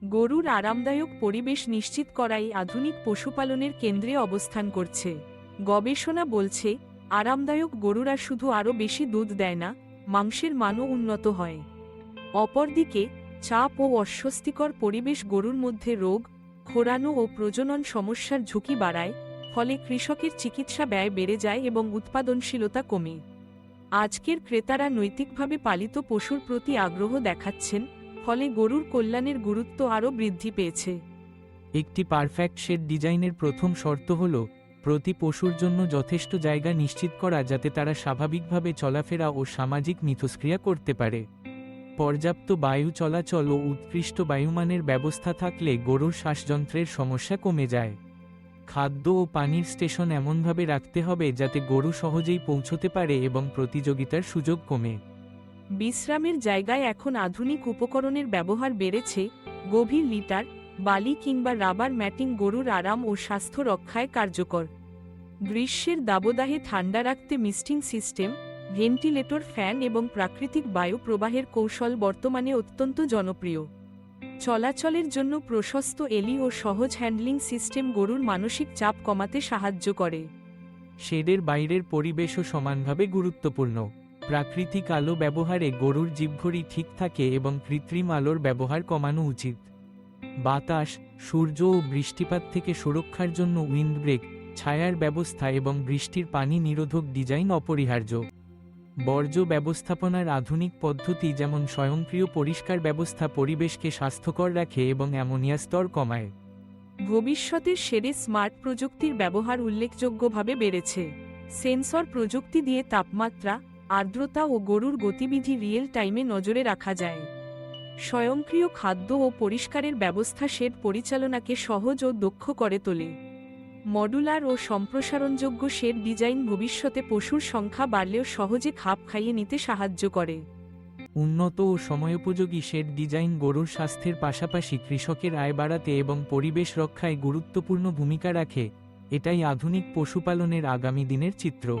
গরুর আরামদায়ক পরিবেশ নিশ্চিত করাই আধুনিক পশুপালনের কেন্দ্রে অবস্থান করছে। গবেষণা বলছে, আরামদায়ক গরুরা শুধু আরও বেশি দুধ দেয় না, মাংসের মানও উন্নত হয়। অপরদিকে চাপ ও অস্বস্তিকর পরিবেশ গরুর মধ্যে রোগ, খোরানো ও প্রজনন সমস্যার ঝুঁকি বাড়ায়, ফলে কৃষকের চিকিৎসা ব্যয় বেড়ে যায় এবং উৎপাদনশীলতা কমে। আজকের ক্রেতারা নৈতিকভাবে পালিত পশুর প্রতি আগ্রহ দেখাচ্ছেন, ফলে গরুর কল্যাণের গুরুত্ব আরও বৃদ্ধি পেয়েছে। একটি পারফেক্ট শেড ডিজাইনের প্রথম শর্ত হল প্রতি পশুর জন্য যথেষ্ট জায়গা নিশ্চিত করা যাতে তারা স্বাভাবিকভাবে চলাফেরা ও সামাজিক মিথস্ক্রিয়া করতে পারে। পর্যাপ্ত বায়ু চলাচল ও উৎকৃষ্ট বায়ুমানের ব্যবস্থা থাকলে গরুর শ্বাসযন্ত্রের সমস্যা কমে যায়। খাদ্য ও পানির স্টেশন এমনভাবে রাখতে হবে যাতে গরু সহজেই পৌঁছতে পারে এবং প্রতিযোগিতার সুযোগ কমে। বিশ্রামের জায়গায় এখন আধুনিক উপকরণের ব্যবহার বেড়েছে। গভীর লিটার, বালি কিংবা রাবার ম্যাটিং গরুর আরাম ও স্বাস্থ্য রক্ষায় কার্যকর। গ্রীষ্মের দাবদাহে ঠান্ডা রাখতে মিস্টিং সিস্টেম, ভেন্টিলেটর, ফ্যান এবং প্রাকৃতিক বায়ু প্রবাহের কৌশল বর্তমানে অত্যন্ত জনপ্রিয়। চলাচলের জন্য প্রশস্ত এলি ও সহজ হ্যান্ডলিং সিস্টেম গরুর মানসিক চাপ কমাতে সাহায্য করে। শেডের বাইরের পরিবেশও সমানভাবে গুরুত্বপূর্ণ। প্রাকৃতিক আলো ব্যবহারে গরুর জীবঘড়ি ঠিক থাকে এবং কৃত্রিম আলোর ব্যবহার কমানো উচিত। বাতাস, সূর্য ও বৃষ্টিপাত থেকে সুরক্ষার জন্য উইন্ডব্রেক, ছায়ার ব্যবস্থা এবং বৃষ্টির পানি নিরোধক ডিজাইন অপরিহার্য। বর্জ্য ব্যবস্থাপনার আধুনিক পদ্ধতি যেমন স্বয়ংক্রিয় পরিষ্কার ব্যবস্থা পরিবেশকে স্বাস্থ্যকর রাখে এবং অ্যামোনিয়া স্তর কমায়। ভবিষ্যতের শেডে স্মার্ট প্রযুক্তির ব্যবহার উল্লেখযোগ্যভাবে বেড়েছে। সেন্সর প্রযুক্তি দিয়ে তাপমাত্রা, আর্দ্রতা ও গরুর গতিবিধি রিয়েল টাইমে নজরে রাখা যায়। স্বয়ংক্রিয় খাদ্য ও পরিষ্কারের ব্যবস্থা শেড পরিচালনাকে সহজ ও দক্ষ করে তোলে। মডুলার ও সম্প্রসারণযোগ্য শেড ডিজাইন ভবিষ্যতে পশুর সংখ্যা বাড়লেও সহজে খাপ খাইয়ে নিতে সাহায্য করে। উন্নত ও সময়োপযোগী শেড ডিজাইন গরুর স্বাস্থ্যের পাশাপাশি কৃষকের আয় বাড়াতে এবং পরিবেশ রক্ষায় গুরুত্বপূর্ণ ভূমিকা রাখে। এটাই আধুনিক পশুপালনের আগামী দিনের চিত্র।